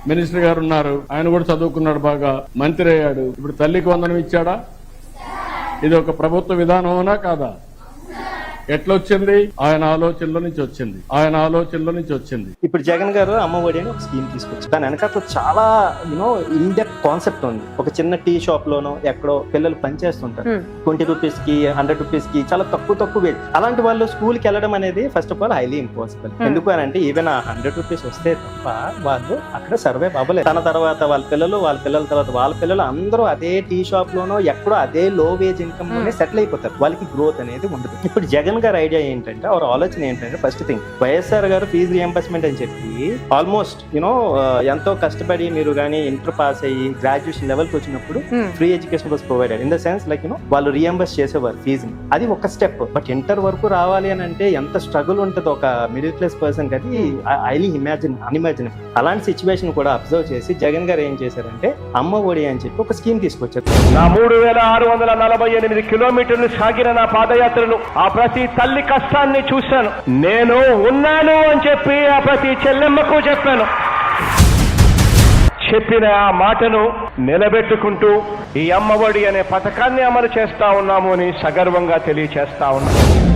Minister గారు ఉన్నారు, ఆయన కూడా చదువుకున్నాడు, బాగా మంత్రి అయ్యాడు. ఇప్పుడు తల్లికి వందనం ఇచ్చాడా? ఇది ఒక ప్రభుత్వ విధానమేనా కాదా? ఎట్లొచ్చింది? ఆయన ఆలోచనలో నుంచి వచ్చింది. ఇప్పుడు జగన్ గారు అమ్మ ఒడి అని ఒక స్కీమ్ తీసుకొచ్చి దాని వెనకాల చాలా ఇన్ డెప్త్ కాన్సెప్ట్ ఉంది. ఒక చిన్న టీ షాప్ లోనో ఎక్కడో పిల్లలు పనిచేస్తుంటారు, 20 రూపీస్ కి 100 రూపీస్ కి చాలా తక్కువ వేజ్. అలాంటి వాళ్ళు స్కూల్ కి వెళ్ళడం అనేది first of all highly impossible. ఎందుకు అని అంటే ఈవెన్ 100 రూపీస్ వస్తే తప్ప వాళ్ళు అక్కడ సర్వైవ్ అవ్వలేదు. తన తర్వాత వాళ్ళ పిల్లల తర్వాత వాళ్ళ పిల్లలు అందరూ అదే టీ షాప్ లోనో ఎక్కడో అదే లో వేజ్ ఇన్కమ్ లోనే సెటిల్ అయిపోతారు. వాళ్ళకి గ్రోత్ అనేది ఉండదు. ఇప్పుడు జగన్ గారి ఐడియా ఏంటంటే, అవర్ ఆలోచన ఏంటంటే, ఫస్ట్ థింగ్ వైఎస్ఆర్ గారు ఫీజు రియంబర్స్మెంట్ అని చెప్పి ఆల్మోస్ట్ ఎంతో కష్టపడి మీరు కానీ ఇంటర్ పాస్ అయ్యి గ్రాడ్యుయేషన్ లెవెల్కి వచ్చినప్పుడు free education was provided in the sense like వాళ్ళు రియంబర్స్ చేసేవారు ఫీజుని. అది ఒక స్టెప్. బట్ ఇంటర్ వరకు రావాలి అని అంటే ఎంత స్ట్రగుల్ ఉంటుంది ఒక మిడిల్ క్లాస్ పర్సన్ కి, అది హైలీ అన్ఇమాజినబుల్. అలాంటి సిచ్యువేషన్ కూడా అబ్జర్వ్ చేసి జగన్ గారు ఏం చేశారంటే అమ్మ ఒడి అని చెప్పి ఒక స్కీమ్ తీసుకొచ్చారు. నా 3648 కిలోమీటర్లు సాగిన నా పాదయాత్రను ఆ ప్రతి తల్లి కష్టాన్ని చూశాను. నేను ఉన్నాను అని చెప్పి ఆ ప్రతి చెల్లెమ్మకు చెప్పాను. చెప్పిన ఆ మాటను నిలబెట్టుకుంటూ ఈ అమ్మఒడి అనే పథకాన్ని అమలు చేస్తా ఉన్నాము అని సగర్వంగా తెలియచేస్తా ఉన్నాను.